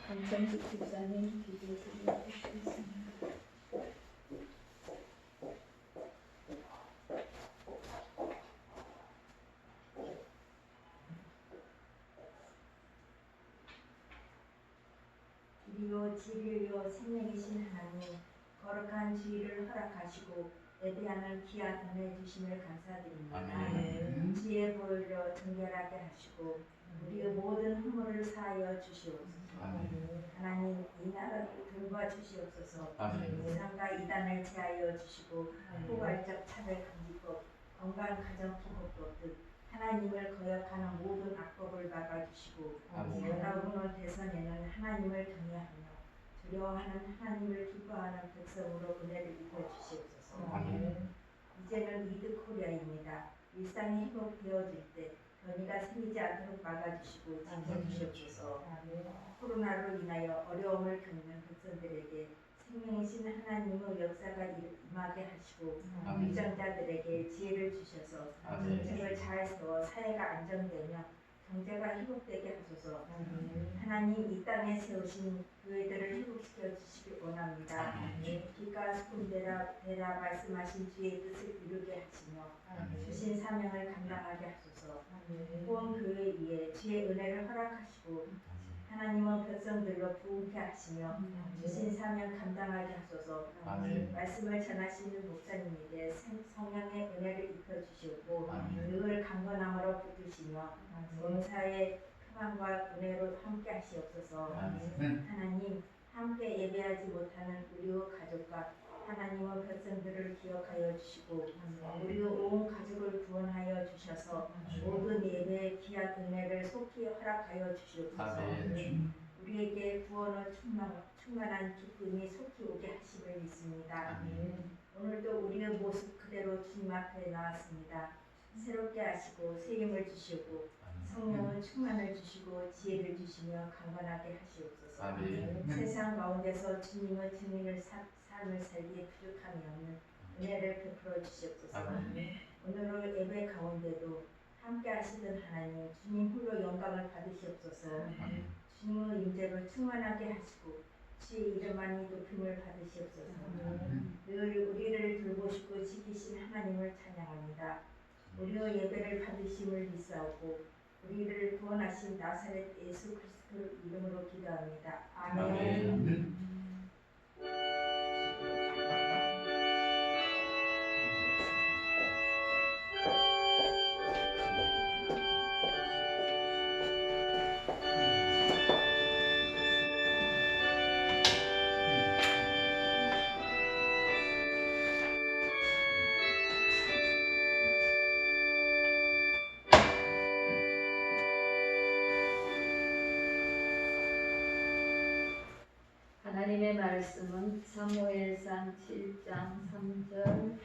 강정숙 집사님 기도해 주시겠습니다. 길이요 진리요 생명이신 하나님, 거룩한 주의를 허락하시고 예배하는 귀한 은혜 주심을 감사드립니다. 아멘. 지혜 보혈로 정결하게 하시고 우리의 모든 허물을 사하여 주시옵소서. 아멘. 하나님, 이 나라를 돌봐 주시옵소서. 아멘. 이상과 이단을 제하여 주시고 포괄적 차별 금지법, 건강 가정 기법법 등 하나님을 거역하는 모든 악법을 막아주시고 살아오는 대선에는 하나님을 경외하며 두려워하는 하나님을 기뻐하는 백성으로 은혜를 입혀 주시옵소서. 아멘. 이제는 이드 코리아입니다. 일상이 회복되어질 때 변이가 생기지 않도록 막아주시고 지켜주시옵소서. 코로나로 인하여 어려움을 겪는 백성들에게 생명이신 하나님의 역사가 임하게 하시고 아멘. 위정자들에게 지혜를 주셔서 아멘. 정책을 잘 세워 사회가 안정되며 경제가 회복되게 하소서. 하나님, 이 땅에 세우신 교회들을 회복시켜 주시기 원합니다. 빛과 소금 되라 말씀하신 주의 뜻을 이루게 하시며 주신 사명을 감당하게 하소서. 후원 교회 위에 주의 은혜를 허락하시고 하나님의 백성들로 부흥케 하시며 주신 사명 감당하게 하소서. 아멘. 말씀을 전하시는 목사님에게 성령의 은혜를 입혀 주시고 아멘. 늘 강건함으로 붙드시며 범사의 평안과 은혜로 함께 하시옵소서. 아멘. 하나님, 함께 예배하지 못하는 우리의 가족과 하나님의 백성들을 기억하여 주시고 우리의 온 가족을 구원하여 주셔서 모든 예배의 귀한 은혜를 속히 허락하여 주시옵소서. 아멘. 우리에게 구원의 충만한 기쁨이 속히 오게 하심을 믿습니다. 오늘도 우리의 모습 그대로 주님 앞에 나왔습니다. 새롭게 하시고 세임을 주시고 성령은 충만을 주시고 지혜를 주시며 강건하게 하시옵소서. 아멘. 세상 가운데서 주님의 증인을 삶을 살기에 부족함이 없는 은혜를 베풀어 주시옵소서. 아멘. 오늘의 예배 가운데도 함께 하시던 하나님, 주님 홀로 영광을 받으시옵소서. 주님의 임재로 충만하게 하시고 주의 이름만이 높임을 받으시옵소서. 늘 우리를 돌보시고 지키신 하나님을 찬양합니다. 우리의 예배를 받으심을 믿사오고 우리를 구원하신 나사렛 예수 그리스도 이름으로 기도합니다. 아멘. 하나님의 말씀은 사무엘상 7장 3절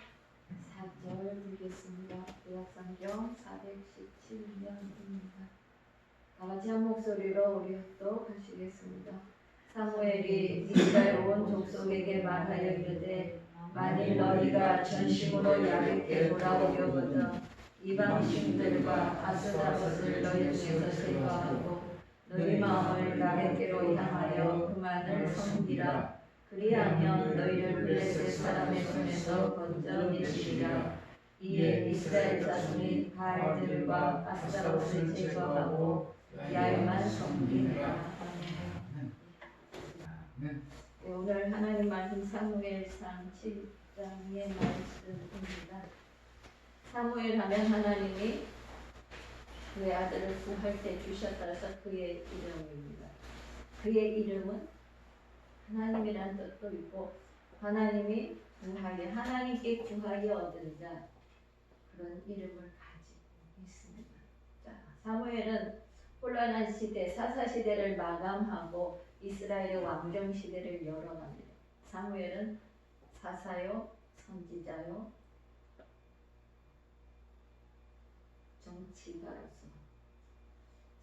4절 읽겠습니다. 구약성경 417면입니다. 다같이 한 목소리로 우리 합독하시겠습니다. 사무엘이 이스라엘 온 족속에게 말하여 이르되 만일 너희가 전심으로 야곱께 돌아오려거든 이방신들과 아스다롯을 너희 중에서 제거하고 너희 마음을 야곱께로 향하여 그만을 섬기라. 그리하면 너희를 블레셋 사람의 손에서 건져내시리라. 이에 이스라엘 자손이 바알들과 아스타롯을 제거하고 야훼만 섬기리라. 오늘 하나님 말씀 사무엘상 7장의 말씀입니다. 사무엘 하면 하나님이 그의 아들을 구할 때 주셨다 해서 그의 이름입니다. 그의 이름은 하나님이라는 뜻도 있고 하나님이 구하여 하나님께 구하여 얻은 자 그런 이름을 가지고 있습니다. 자, 사무엘은 혼란한 시대 사사시대를 마감하고 이스라엘의 왕정 시대를 열어갑니다. 사무엘은 사사요 선지자요 정치가로서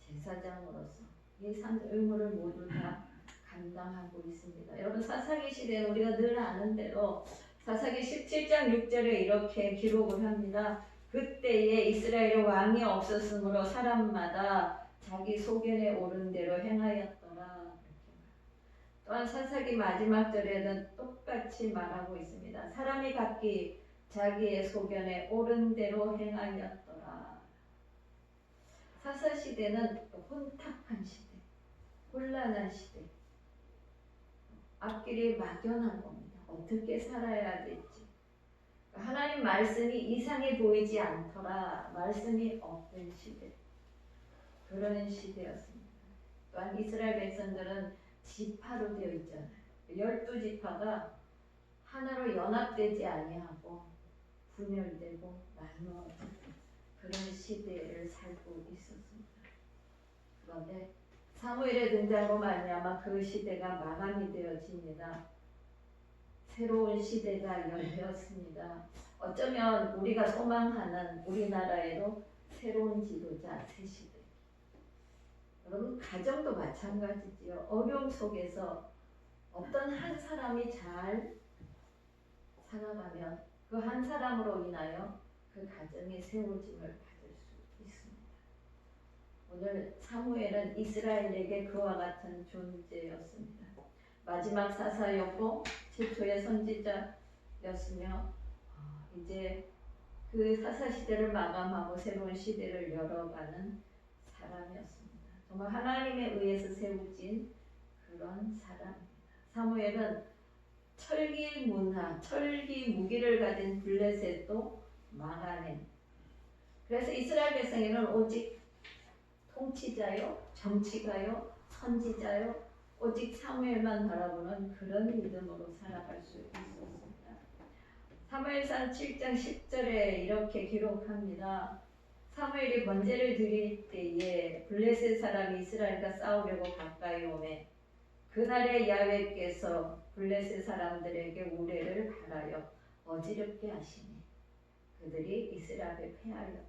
제사장으로서 이 의무를 모두 다 감당하고 있습니다. 여러분 사사기 시대는 우리가 늘 아는 대로 사사기 17장 6절에 이렇게 기록을 합니다. 그때에 이스라엘의 왕이 없었으므로 사람마다 자기 소견에 오른 대로 행하였더라. 이렇게 또한 사사기 마지막 절에는 똑같이 말하고 있습니다. 사람이 각기 자기의 소견에 옳은 대로 행하였더라. 사사시대는 혼탁한 시대, 혼란한 시대, 앞길이 막연한 겁니다. 어떻게 살아야 될지. 하나님 말씀이 이상해 보이지 않더라. 말씀이 없는 시대. 그런 시대였습니다. 또한 이스라엘 백성들은 지파로 되어 있잖아요. 12지파가 하나로 연합되지 아니하고 분열되고 나누어진 그런 시대를 살고 있었습니다. 그런데 사무엘의 등장으로 말미암아 그 시대가 마감이 되어집니다. 새로운 시대가 열렸습니다. 어쩌면 우리가 소망하는 우리나라에도 새로운 지도자, 새 시대. 여러분 가정도 마찬가지지요. 어려움 속에서 어떤 한 사람이 잘 살아가면 그 한 사람으로 인하여 그 가정이 세워짐을 받을 수 있습니다. 오늘 사무엘은 이스라엘에게 그와 같은 존재였습니다. 마지막 사사였고 최초의 선지자였으며 이제 그 사사 시대를 마감하고 새로운 시대를 열어가는 사람이었습니다. 정말 하나님에 의해서 세워진 그런 사람입니다. 사무엘은 철기 문화, 철기 무기를 가진 블레셋도 막아낸. 그래서 이스라엘 백성에는 오직 통치자요, 정치가요, 선지자요, 오직 사무엘만 바라보는 그런 믿음으로 살아갈 수 있었습니다. 사무엘상 7장 10절에 이렇게 기록합니다. 사무엘이 번제를 드릴 때에 블레셋 사람이 이스라엘과 싸우려고 가까이 오매 그날에 야훼께서 블레셋 사람들에게 우레를 바라여 어지럽게 하시니 그들이 이스라엘을 패하였더라.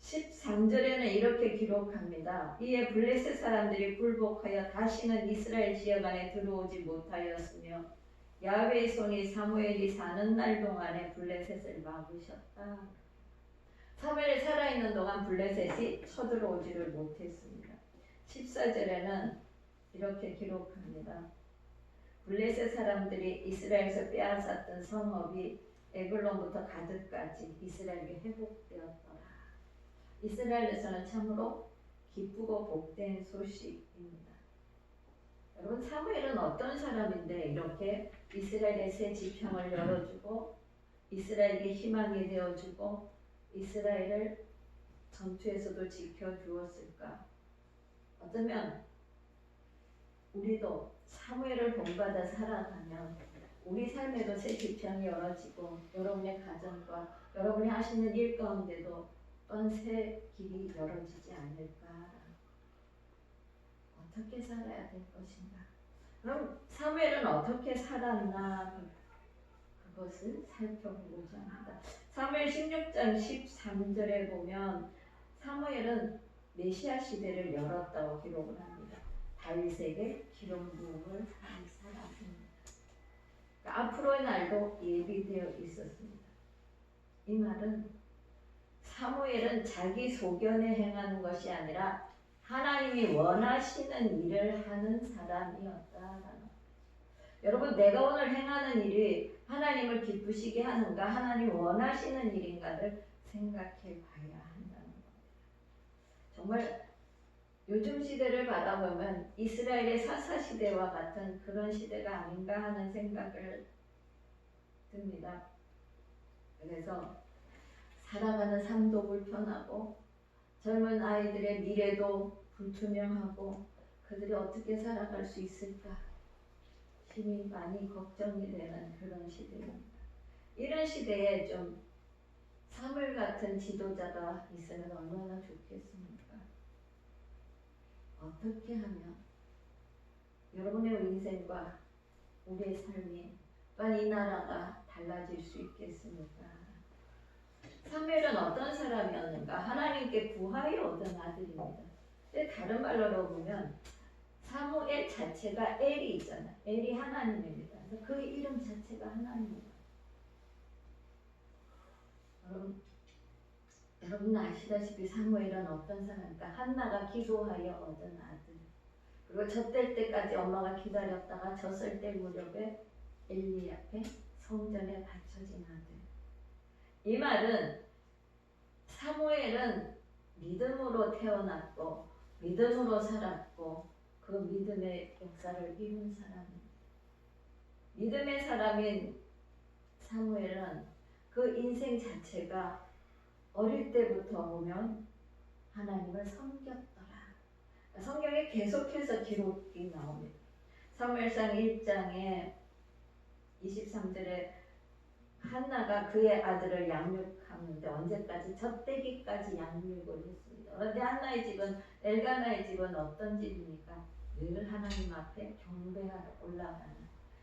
13절에는 이렇게 기록합니다. 이에 블레셋 사람들이 굴복하여 다시는 이스라엘 지역 안에 들어오지 못하였으며 야훼의 손이 사무엘이 사는 날 동안에 블레셋을 막으셨다. 사무엘이 살아있는 동안 블레셋이 쳐들어오지를 못했습니다. 14절에는 이렇게 기록합니다. 블레셋 사람들이 이스라엘에서 빼앗았던 성읍이 에글론부터 가드까지 이스라엘에 회복되었더라. 이스라엘에서는 참으로 기쁘고 복된 소식입니다. 여러분 사무엘은 어떤 사람인데 이렇게 이스라엘의 새 지평을 열어주고 이스라엘에게 희망이 되어주고 이스라엘을 전투에서도 지켜주었을까? 어쩌면 우리도 사무엘을 본받아 살아가면 우리 삶에도 새 지평이 열어지고 여러분의 가정과 여러분이 하시는 일 가운데도 어떤 새 길이 열어지지 않을까? 어떻게 살아야 될 것인가? 그럼 사무엘은 어떻게 살았나? 그것을 살펴보고자 합니다. 사무엘 16장 13절에 보면 사무엘은 메시아 시대를 열었다고 기록을 합니다. 다윗에게 기름 부음을 한 사람입니다. 그러니까 앞으로의 날도 예비되어 있었습니다. 이 말은 사무엘은 자기 소견에 행하는 것이 아니라 하나님이 원하시는 일을 하는 사람이었다라는 거예요. 여러분 내가 오늘 행하는 일이 하나님을 기쁘시게 하는가 하나님 원하시는 일인가를 생각해 봐야 한다는 겁니다. 정말 요즘 시대를 바라보면 이스라엘의 사사시대와 같은 그런 시대가 아닌가 하는 생각을 듭니다. 그래서 살아가는 삶도 불편하고 젊은 아이들의 미래도 불투명하고 그들이 어떻게 살아갈 수 있을까 힘이 많이 걱정이 되는 그런 시대입니다. 이런 시대에 좀 사무엘 같은 지도자가 있으면 얼마나 좋겠습니까? 어떻게 하면 여러분의 인생과 우리의 삶이 또한 이 나라가 달라질 수 있겠습니까? 사무엘은 어떤 사람이었는가? 하나님께 구하여 얻은 아들입니다. 근데 다른 말로 보면 사무엘 자체가 엘이 있잖아요. 엘이 하나님입니다. 그래서 그 이름 자체가 하나님입니다. 여러분 아시다시피 사무엘은 어떤 사람일까? 한나가 기도하여 얻은 아들. 그리고 젖될 때까지 엄마가 기다렸다가 젖을 때 무렵에 엘리 앞에 성전에 바쳐진 아들. 이 말은 사무엘은 믿음으로 태어났고 믿음으로 살았고 그 믿음의 역사를 이룬 사람입니다. 믿음의 사람인 사무엘은 그 인생 자체가 어릴 때부터 보면 하나님을 섬겼더라. 성경에 계속해서 기록이 나옵니다. 사무엘상 1장에 23절에 한나가 그의 아들을 양육하는데 언제까지? 젖대기까지 양육을 했습니다. 그런데 한나의 집은 엘가나의 집은 어떤 집입니까? 늘 하나님 앞에 경배하러 올라가는,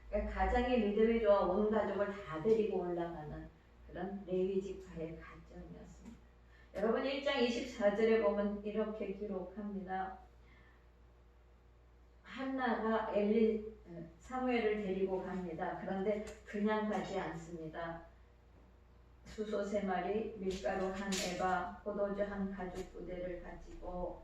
그러니까 가장의 믿음이 좋아 온 가족을 다 데리고 올라가는 그런 레위 지파의 가정이었습니다. 여러분 1장 24절에 보면 이렇게 기록합니다. 한나가 사무엘을 데리고 갑니다. 그런데 그냥 가지 않습니다. 수소 3마리, 밀가루 1에바, 포도주 1가죽 부대를 가지고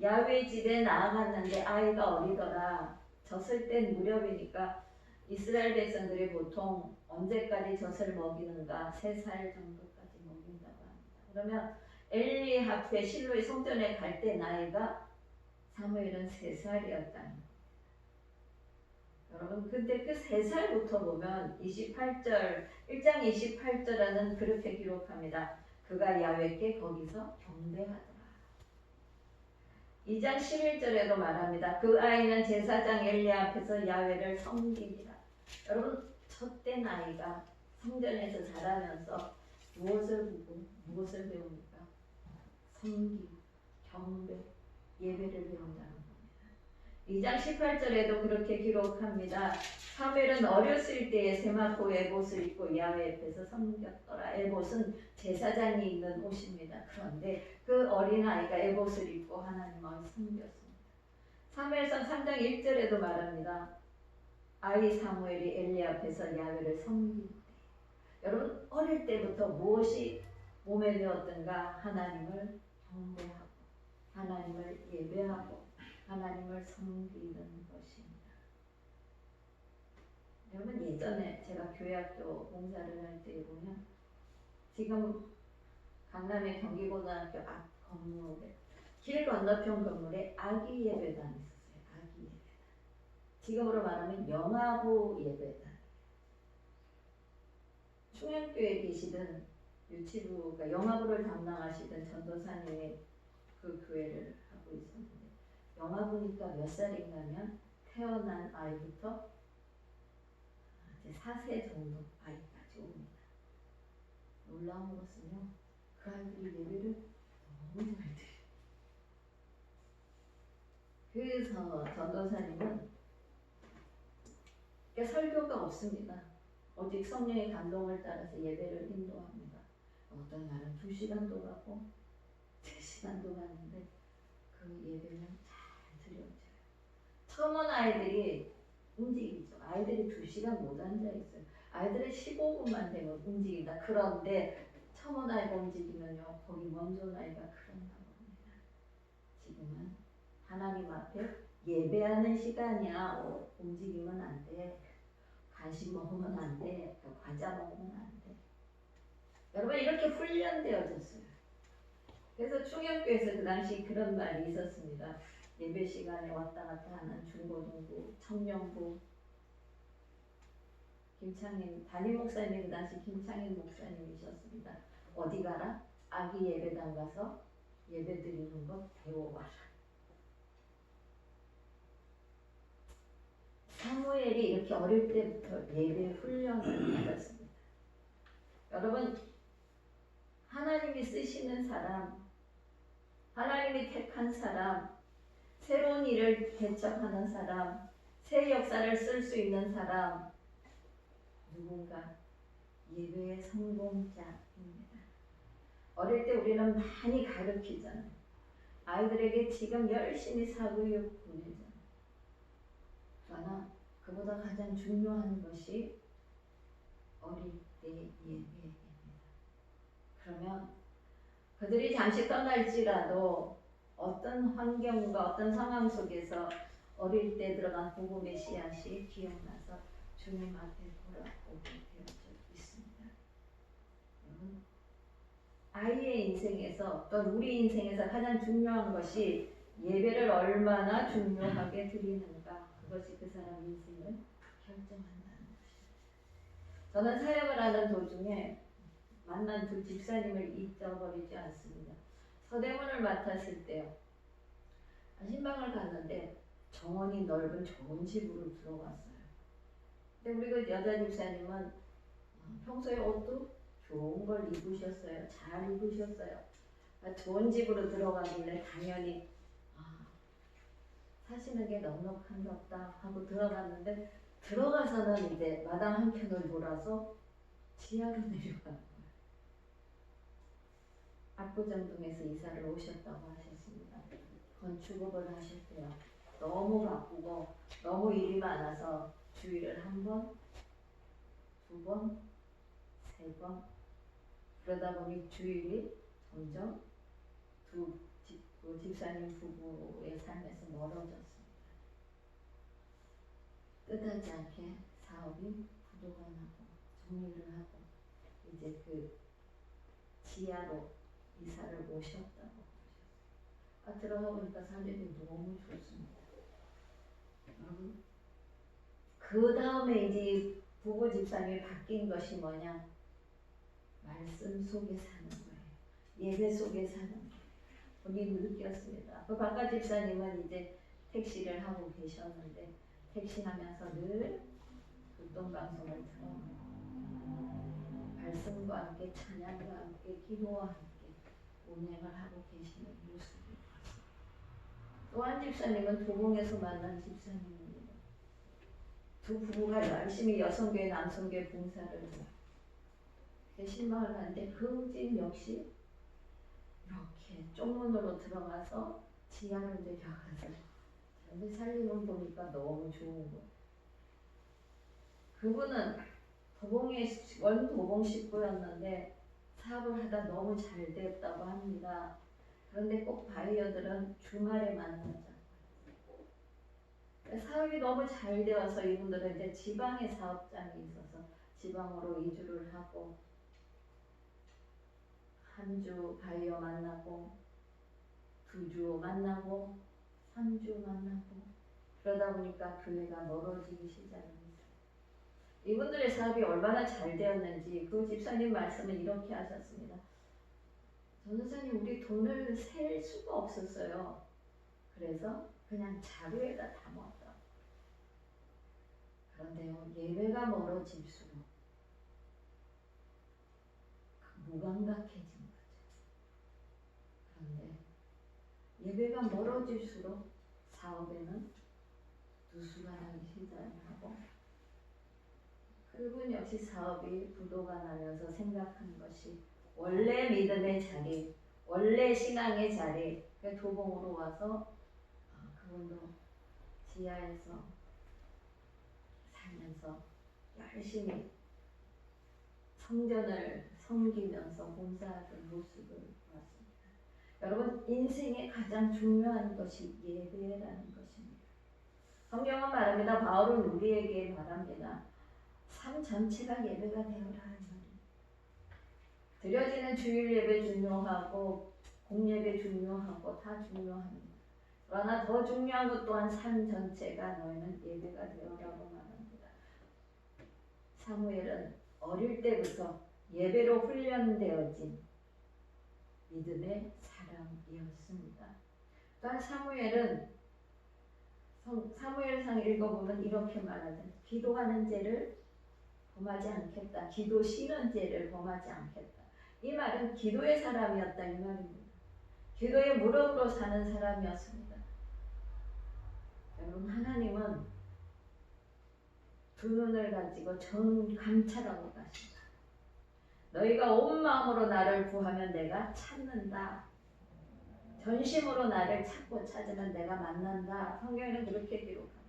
야훼 집에 나아갔는데 아이가 어리더라. 젖을 땐 무렵이니까 이스라엘 백성들이 보통 언제까지 젖을 먹이는가? 3살 정도까지 먹인다고 합니다. 그러면 엘리 앞에 실로의 성전에 갈 때 나이가 사무엘은 3살이었다는. 여러분 근데 그 3살부터 보면 1장 28절에는 그렇게 기록합니다. 그가 야훼께 거기서 경배하더라. 2장 11절에도 말합니다. 그 아이는 제사장 엘리 앞에서 야훼를 섬기니라. 여러분 첫때 아이가 성전에서 자라면서 무엇을 보고 무엇을 배웁니까? 섬기, 경배, 예배를 배운다는 겁니다. 2장 18절에도 그렇게 기록합니다. 사무엘은 어렸을 때에 세마포 에봇을 입고 야훼 앞에서 섬겼더라. 에봇은 제사장이 입는 옷입니다. 그런데 그 어린아이가 에봇을 입고 하나님을 섬겼습니다. 사무엘상 3장 1절에도 말합니다. 아이 사무엘이 엘리 앞에서 야훼를 섬길 때. 여러분 어릴 때부터 무엇이 몸에 배었던가? 하나님을 경배하고 하나님을 예배하고 하나님을 섬기는 것입니다. 여러분 예전에 제가 교회학교 봉사를 할 때 보면 지금 강남의 경기고등학교 앞 건물에 길 건너편 건물에 아기 예배당이 있었어요. 아기 예배당. 지금으로 말하면 영아부 예배당. 충현교에 계시던 유치부가 영아부를 담당하시던 전도사님이 그 교회를 하고 있었는데 영아부니까 몇 살인가면 태어난 아이부터 이제 4세 정도 아이까지 옵니다. 놀라운 것은요, 그 아이들이 예배를 너무 잘 드려요. 그래서 전도사님은 설교가 없습니다. 오직 성령의 감동을 따라서 예배를 인도합니다. 어떤 날은 2시간도 가고 3시간도 가는데 그 예배는 잘 드려져요. 처음 온 아이들이 움직이죠. 아이들이 2시간 못 앉아있어요. 아이들이 15분만 되면 움직인다. 그런데 처음 온 아이가 움직이면요, 거기 먼저 온 아이가 그런가 봅니다. 지금은 하나님 앞에 예배하는 시간이야. 움직이면 안 돼. 간식 먹으면 안 돼. 과자 먹으면 안 돼. 여러분 이렇게 훈련되어졌어요. 그래서 충현교에서 그 당시 그런 말이 있었습니다. 예배 시간에 왔다 갔다 하는 중고등부, 청년부, 김창인 담임 목사님이 그 당시 김창인 목사님이셨습니다. 어디 가라? 아기 예배당 가서 예배 드리는 거 배워봐라. 사무엘이 이렇게 어릴 때부터 예배 훈련을 받았습니다. 여러분 하나님이 쓰시는 사람, 하나님이 택한 사람, 새로운 일을 개척하는 사람, 새 역사를 쓸 수 있는 사람, 누군가 예배의 성공자입니다. 어릴 때 우리는 많이 가르치잖아요. 아이들에게 지금 열심히 사교육 보내잖아요. 그러나 그보다 가장 중요한 것이 어릴 때 예배입니다. 그러면 그들이 잠시 떠날지라도 어떤 환경과 어떤 상황 속에서 어릴 때 들어간 복음의 씨앗이 기억나서 주님 앞에 돌아오게 되어져 있습니다. 여러분, 아이의 인생에서 또 우리 인생에서 가장 중요한 것이 예배를 얼마나 중요하게 드리는가. 그것이 그 사람 인생을 결정한다는 것입니다. 저는 사역을 하는 도중에 만난 두 집사님을 잊어버리지 않습니다. 서대문을 맡았을 때요. 신방을 갔는데 정원이 넓은 좋은 집으로 들어갔어요. 근데 우리 그 여자 집사님은 평소에 옷도 좋은 걸 입으셨어요. 잘 입으셨어요. 좋은 집으로 들어가길래 당연히 사시는 게 넉넉한가 보다 하고 들어갔는데 들어가서는 이제 마당 한켠을 돌아서 지하로 내려간 거예요. 압구정동에서 이사를 오셨다고 하셨습니다. 건축업을 하셨대요. 너무 바쁘고 너무 일이 많아서 주일을 한 번, 두 번, 세 번 그러다 보니 주일이 점점 집사님 부부의 삶에서 멀어졌습니다. 뜻하지 않게 사업이 부도가 나고 정리를 하고 이제 그 지하로 이사를 오셨다고 하셨어요. 들어가 보니까 사람들이 너무 좋습니다. 여러분, 그 다음에 이제 부부 집사님이 바뀐 것이 뭐냐? 말씀 속에 사는 거예요. 예배 속에 사는 거예요. 본인이 느꼈습니다. 그 바깥 집사님은 이제 택시를 하고 계셨는데 택시하면서 늘 극동방송을 들어 말씀과 함께 찬양과 함께 기도와 함께 운행을 하고 계시는 모습을 봤습니다. 또 한 집사님은 도봉에서 만난 집사님입니다. 두 부부가 열심히 여성교회 남성교회 봉사를 해요. 신방을 가는데 그 집 역시 이렇게 쪽문으로 들어가서 지하로 내려가서 근데 살림을 보니까 너무 좋은 거예요. 그분은 원도봉 식구였는데 사업을 하다 너무 잘 됐다고 합니다. 그런데 꼭 바이어들은 주말에 만나자고. 사업이 너무 잘 되어서 이분들은 이제 지방에 사업장이 있어서 지방으로 이주를 하고 한 주 바이어 만나고 2주 만나고 3주 만나고 그러다 보니까 교회가 멀어지기 시작합니다. 이분들의 사업이 얼마나 잘 되었는지 그 집사님 말씀은 이렇게 하셨습니다. 전도사님, 우리 돈을 셀 수가 없었어요. 그래서 그냥 자루에다 담았다. 그런데요, 예배가 멀어질수록 무감각해진 거죠. 그런데 예배가 멀어질수록 사업에는 누수가 나기 시작하고 그분 역시 사업이 부도가 나면서 생각한 것이 원래 믿음의 자리, 원래 신앙의 자리, 도봉으로 와서 그분도 지하에서 살면서 열심히 성전을 섬기면서 봉사하는 모습을 보았습니다. 여러분, 인생의 가장 중요한 것이 예배라는 것입니다. 성경은 말합니다. 바울은 우리에게 말합니다. 삶 전체가 예배가 되어라. 드려지는 주일 예배 중요하고 공예배 중요하고 다 중요합니다. 그러나 더 중요한 것 또한 삶 전체가 너희는 예배가 되어라고 말합니다. 사무엘은 어릴 때부터 예배로 훈련되어진 믿음의 사람이었습니다. 또한 사무엘은 사무엘상 읽어보면 이렇게 말하죠. 기도하는 죄를 범하지 않겠다. 기도 싫은 죄를 범하지 않겠다. 이 말은 기도의 사람이었다 이 말입니다. 기도의 무릎으로 사는 사람이었습니다. 여러분, 하나님은 두 눈을 가지고 전 감찰하고 가신다. 너희가 온 마음으로 나를 구하면 내가 찾는다. 전심으로 나를 찾고 찾으면 내가 만난다. 성경에는 그렇게 기록합니다.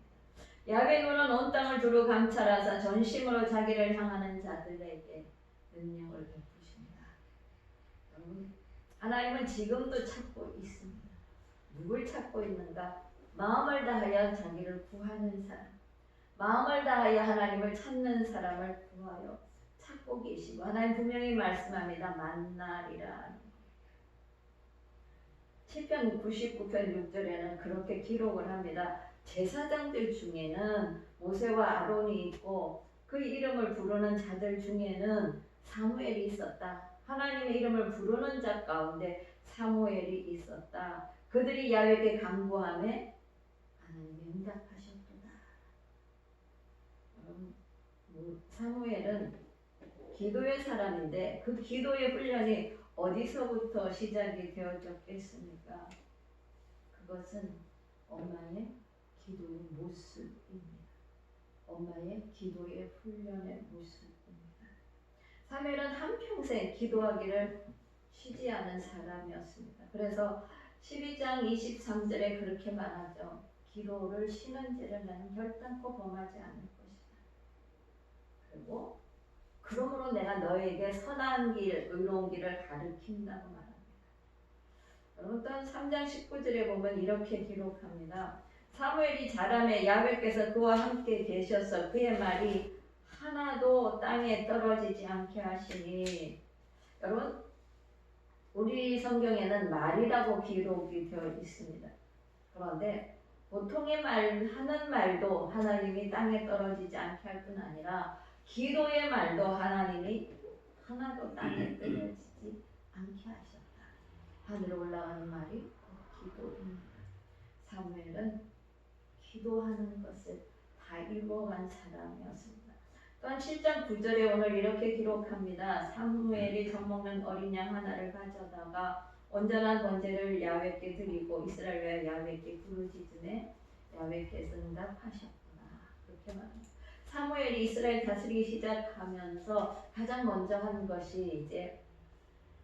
야훼 눈은 온 땅을 두루 감찰하사 전심으로 자기를 향하는 자들에게 능력을 베푸십니다. 여러분, 하나님은 지금도 찾고 있습니다. 누굴 찾고 있는가? 마음을 다하여 자기를 구하는 사람, 마음을 다하여 하나님을 찾는 사람을 구하여 찾고 계시고, 하나님 분명히 말씀합니다. 만나리라. 시편 99편 6절에는 그렇게 기록을 합니다. 제사장들 중에는 모세와 아론이 있고 그 이름을 부르는 자들 중에는 사무엘이 있었다. 하나님의 이름을 부르는 자 가운데 사무엘이 있었다. 그들이 야훼께 간구하매 하나님이 응답하셨도다. 사무엘은 기도의 사람인데 그 기도의 훈련이 어디서부터 시작이 되어졌겠습니까? 그것은 엄마의 기도의 모습입니다. 엄마의 기도의 훈련의 모습입니다. 사무엘은 한평생 기도하기를 쉬지 않은 사람이었습니다. 그래서 12장 23절에 그렇게 말하죠. 기도를 쉬는 죄를 나는 결단코 범하지 않을 것이다. 그리고 그러므로 내가 너에게 선한 길, 의로운 길을 가르친다고 말합니다. 여러분 또 3장 19절에 보면 이렇게 기록합니다. 사무엘이 자라매 야훼께서 그와 함께 계셔서 그의 말이 하나도 땅에 떨어지지 않게 하시니. 여러분 우리 성경에는 말이라고 기록이 되어 있습니다. 그런데 보통의 하는 말도 하나님이 땅에 떨어지지 않게 할 뿐 아니라 기도의 말도 하나님이 하나도 땅에 떨어지지 않게 하셨다. 하늘에 올라가는 말이 기도입니다. 사무엘은 기도하는 것을 다 읽어간 사람이었습니다. 또한 7장 9절에 오늘 이렇게 기록합니다. 사무엘이 젖먹는 어린 양 하나를 가져다가 온전한 번제를 야훼께 드리고 이스라엘 야훼께 부르짖음에 야훼께서 응답하셨구나. 그렇게 말합니다. 사무엘이 이스라엘 다스리기 시작하면서 가장 먼저 한 것이 이제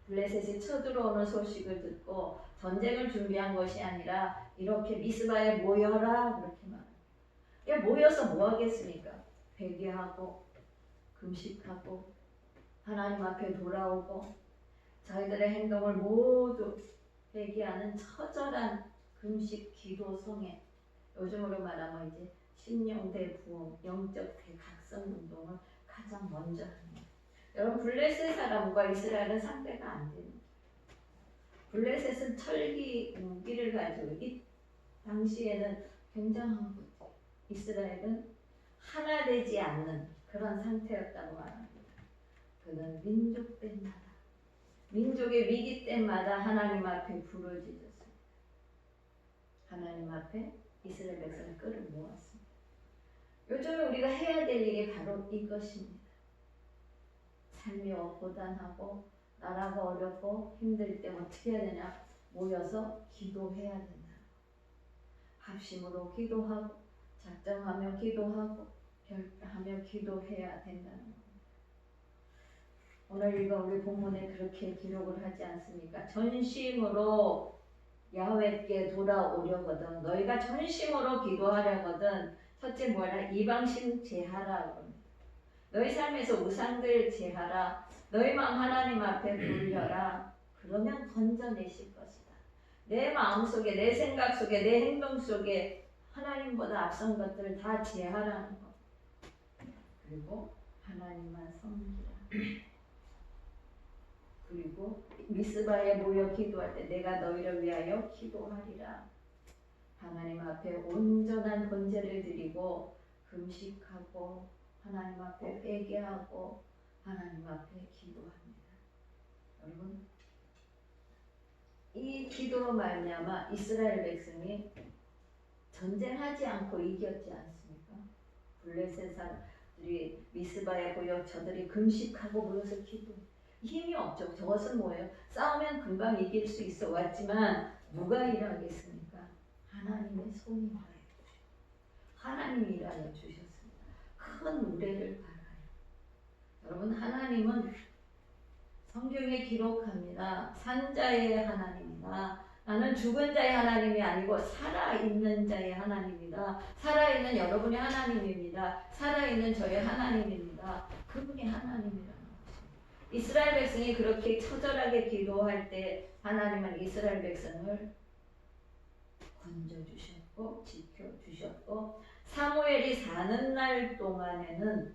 블레셋이 쳐들어오는 소식을 듣고 전쟁을 준비한 것이 아니라 이렇게 미스바에 모여라 그렇게 말합니다. 모여서 뭐 하겠습니까? 회개하고 금식하고 하나님 앞에 돌아오고 자기들의 행동을 모두 회개하는 처절한 금식 기도 성에, 요즘으로 말하면 이제 심령대 부흥, 영적 대각성 운동을 가장 먼저 합니다. 여러분 블레셋 사람과 이스라엘은 상대가 안 됩니다. 블레셋은 철기 무기를 가지고 이 당시에는 굉장한 거죠. 이스라엘은 하나 되지 않는 그런 상태였다고 말합니다. 그는 민족때마다 민족의 위기 때마다 하나님 앞에 부르짖었습니다. 하나님 앞에 이스라엘 백성을 끌어모았습니다. 요즘에 우리가 해야 될 일이 바로 이것입니다. 삶이 고단하고 나라가 어렵고 힘들 때 어떻게 해야 되냐? 모여서 기도해야 된다. 합심으로 기도하고 작정하며 기도하고 결단하며 기도해야 된다는 겁니다. 오늘 읽은 우리 본문에 그렇게 기록을 하지 않습니까? 전심으로 야훼께 돌아오려거든 너희가 전심으로 기도하려거든 첫째 뭐라? 이방신 제하라 그럽니다. 너희 삶에서 우상들 제하라. 너희 마음 하나님 앞에 돌려라. 그러면 건져내실 것이다. 내 마음속에 내 생각 속에 내 행동 속에 하나님보다 앞선 것들을 다 제하라는 것. 그리고 하나님만 섬기라. 그리고 미스바에 모여 기도할 때 내가 너희를 위하여 기도하리라. 하나님 앞에 온전한 번제를 드리고 금식하고 하나님 앞에 회개하고 하나님 앞에 기도합니다. 여러분 이 기도로 말미암아 이스라엘 백성이 전쟁하지 않고 이겼지 않습니까? 블레셋 사람들이 미스바에 모여 저들이 금식하고 모여서 기도. 힘이 없죠. 저것은 뭐예요? 싸우면 금방 이길 수 있어 왔지만 누가 일하겠습니까? 하나님의 손이 일하여 하나님이 일하여 주셨습니다. 큰 우레를 바라요. 여러분 하나님은 성경에 기록합니다. 산자의 하나님이다. 나는 죽은 자의 하나님이 아니고 살아있는 자의 하나님이다. 살아있는 여러분의 하나님입니다. 살아있는 저의 하나님입니다. 그분이 하나님이라는 것입니다. 이스라엘 백성이 그렇게 처절하게 기도할 때 하나님은 이스라엘 백성을 건져주셨고 꼭 지켜주셨고 사무엘이 사는 날 동안에는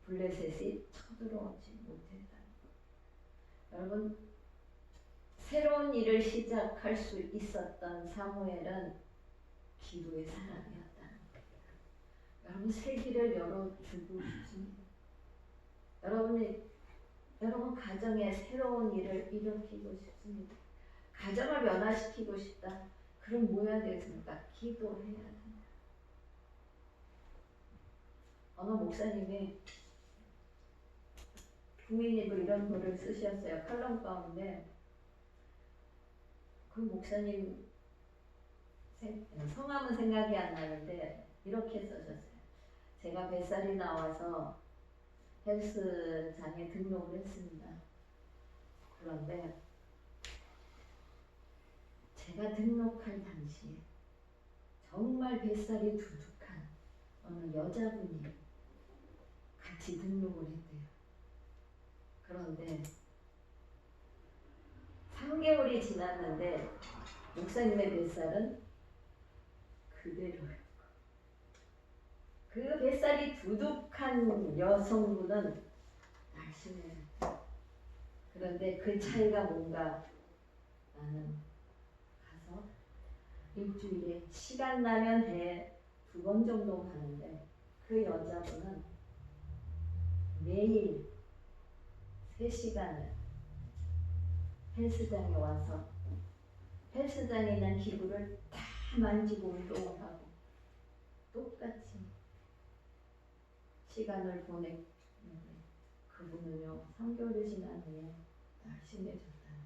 블레셋이 쳐들어오지 못했다. 여러분 새로운 일을 시작할 수 있었던 사무엘은 기도의 사람이었다는 겁니다. 여러분 새 길을 열어주고 싶습니다. 여러분 가정에 새로운 일을 일으키고 싶습니다. 가정을 변화시키고 싶다. 그럼 뭐 해야 되겠습니까? 기도해야 됩니다. 어느 목사님이 국민일보 이런 글을 쓰셨어요. 칼럼 가운데 그 목사님 성함은 생각이 안 나는데 이렇게 써셨어요. 제가 뱃살이 나와서 헬스장에 등록을 했습니다. 그런데 제가 등록할 당시에 정말 뱃살이 두둑한 어느 여자분이 같이 등록을 했대요. 그런데 3개월이 지났는데 목사님의 뱃살은 그대로예요. 그 뱃살이 두둑한 여성분은 날씬해요. 그런데 그 차이가 뭔가 나는 가서 일주일에 시간 나면 해 2번 정도 가는데 그 여자분은 매일 3시간을 헬스장에 와서 헬스장에 있는 기구를 다 만지고 운동을 하고 똑같이 시간을 보내는데 그분은요 3개월이 지난 후에 날씬해졌다는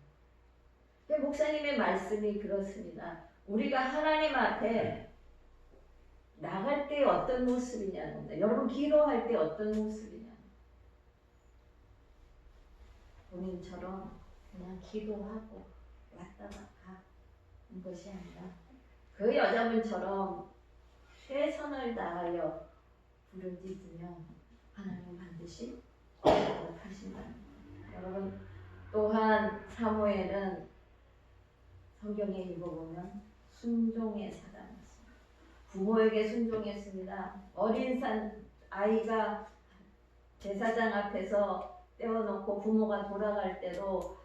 거예요. 목사님의 말씀이 그렇습니다. 우리가 하나님 앞에 나갈 때 어떤 모습이냐는 겁니다. 여러분 기도할 때 어떤 모습이냐. 본인처럼 그냥 기도하고 왔다가 가는 것이 아니라 그 여자분처럼 최선을 다하여 부르짖으면 하나님 반드시 응답하신다. 여러분 또한 사무엘은 성경에 읽어보면 순종의 사람이었습니다. 부모에게 순종했습니다. 어린 아이가 제사장 앞에서 떼어놓고 부모가 돌아갈 때도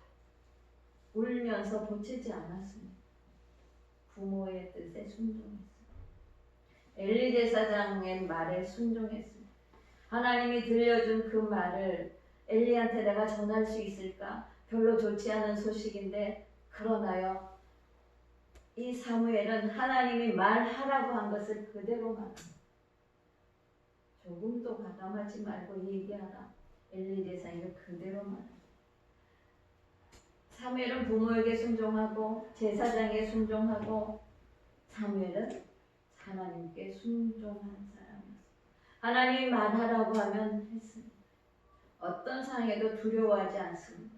울면서 보채지 않았습니다. 부모의 뜻에 순종했습니다. 엘리 제사장의 말에 순종했습니다. 하나님이 들려준 그 말을 엘리한테 내가 전할 수 있을까? 별로 좋지 않은 소식인데 그러나요 이 사무엘은 하나님이 말하라고 한 것을 그대로 말합니다. 조금도 가감하지 말고 얘기하라. 엘리 제사장이 그대로 말합니다. 사무엘은 부모에게 순종하고 제사장에게 순종하고 사무엘은 하나님께 순종한 사람이었습니다. 하나님이 말하라고 하면 했습니다. 어떤 상황에도 두려워하지 않습니다.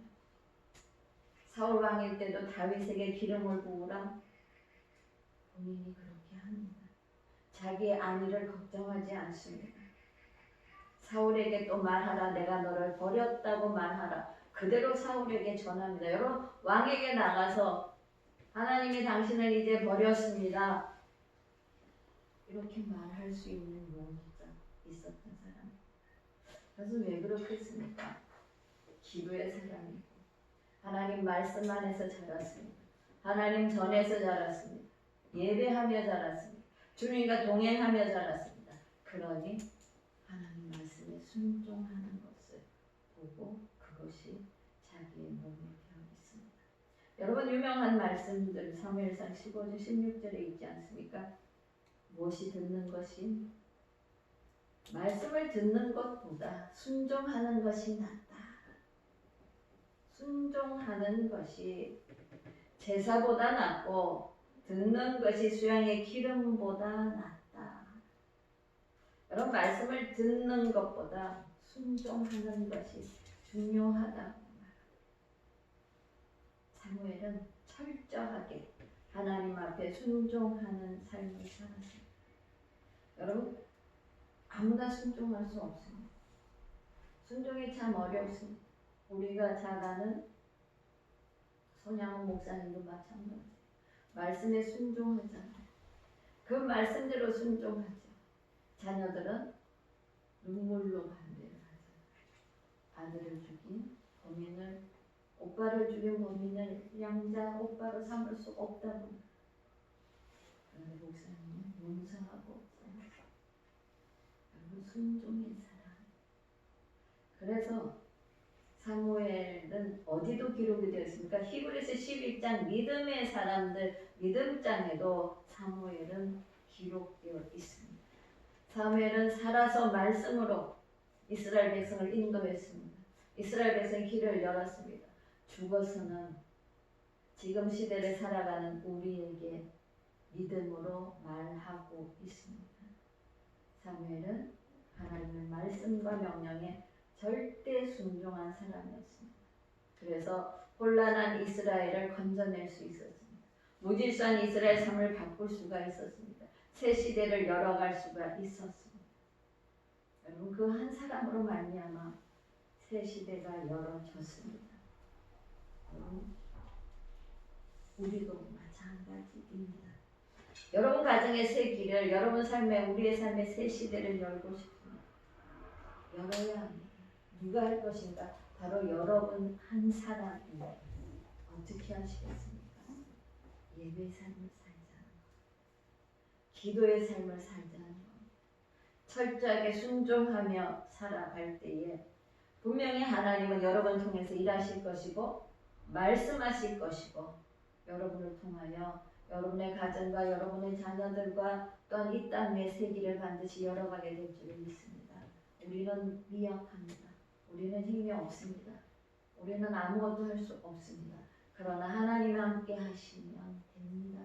사울 왕일 때도 다윗에게 기름을 부으라 본인이 그렇게 합니다. 자기의 안위를 걱정하지 않습니다. 사울에게 또 말하라 내가 너를 버렸다고 말하라 그대로 사울에게 전합니다. 여러분 왕에게 나가서 하나님이 당신을 이제 버렸습니다. 이렇게 말할 수 있는 용기가 있었던 사람. 그래서 왜 그렇겠습니까? 기도의 사람이고 하나님 말씀 안에서 자랐습니다. 하나님 전에서 자랐습니다. 예배하며 자랐습니다. 주님과 동행하며 자랐습니다. 그러니 하나님 말씀에 순종하는 것을 보고 그것이 자기의 몸에 되어 있습니다. 여러분 유명한 말씀들 사무엘상 15절 16절에 있지 않습니까? 무엇이 듣는 것이 말씀을 듣는 것보다 순종하는 것이 낫다. 순종하는 것이 제사보다 낫고 듣는 것이 수양의 기름보다 낫다. 여러분 말씀을 듣는 것보다 순종하는 것이 중요하다고 말합니다. 사무엘은 철저하게 하나님 앞에 순종하는 삶을 살았습니다. 여러분 아무나 순종할 수 없습니다. 순종이 참 어렵습니다. 우리가 잘 아는 손양훈 목사님도 마찬가지예요. 말씀에 순종하잖아요. 그 말씀대로 순종하죠. 자녀들은 눈물로 반대를 하죠. 아들을 죽인 범인을, 오빠를 죽인 범인을 양자 오빠로 삼을 수 없다고. 그런데 목사님은 용서하고 여러분 순종의 사랑. 그래서 사무엘은 어디도 기록이 되었습니까? 히브리서 11장 믿음의 사람들 믿음장에도 사무엘은 기록되어 있습니다. 사무엘은 살아서 말씀으로 이스라엘 백성을 인도했습니다. 이스라엘 백성의 길을 열었습니다. 죽어서는 지금 시대를 살아가는 우리에게 믿음으로 말하고 있습니다. 사무엘은 하나님의 말씀과 명령에 절대 순종한 사람이었습니다. 그래서 혼란한 이스라엘을 건져낼 수 있었습니다. 무질서한 이스라엘 삶을 바꿀 수가 있었습니다. 새 시대를 열어갈 수가 있었습니다. 여러분 그 한 사람으로 말미암아 새 시대가 열어졌습니다. 여러분 우리도 마찬가지입니다. 여러분 가정의 새 길을, 여러분 삶의, 우리의 삶의 새 시대를 열고 싶습니다. 열어야 합니다. 누가 할 것인가? 바로 여러분 한 사람이. 어떻게 하시겠습니까? 예배의 삶을 살자는 것, 기도의 삶을 살자는 것, 철저하게 순종하며 살아갈 때에 분명히 하나님은 여러분 통해서 일하실 것이고 말씀하실 것이고 여러분을 통하여 여러분의 가정과 여러분의 자녀들과 또한 이 땅의 새 길을 반드시 열어가게 될 줄 믿습니다. 우리는 미약합니다. 우리는 힘이 없습니다. 우리는 아무것도 할 수 없습니다. 그러나 하나님 함께 하시면 됩니다.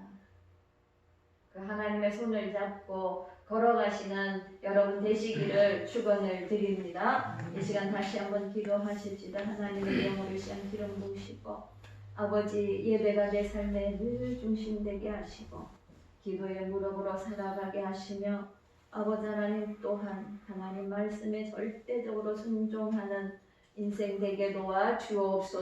그 하나님의 손을 잡고 걸어가시는 여러분 되시기를 축원을 드립니다. 이 시간 다시 한번 기도하십시다. 하나님의 영으로 시간 기름 부으시고 아버지 예배가 내 삶의 늘 중심되게 하시고 기도의 무릎으로 살아가게 하시며 아버지 하나님 또한 하나님 말씀에 절대적으로 순종하는 인생 되게 도와 주옵소서.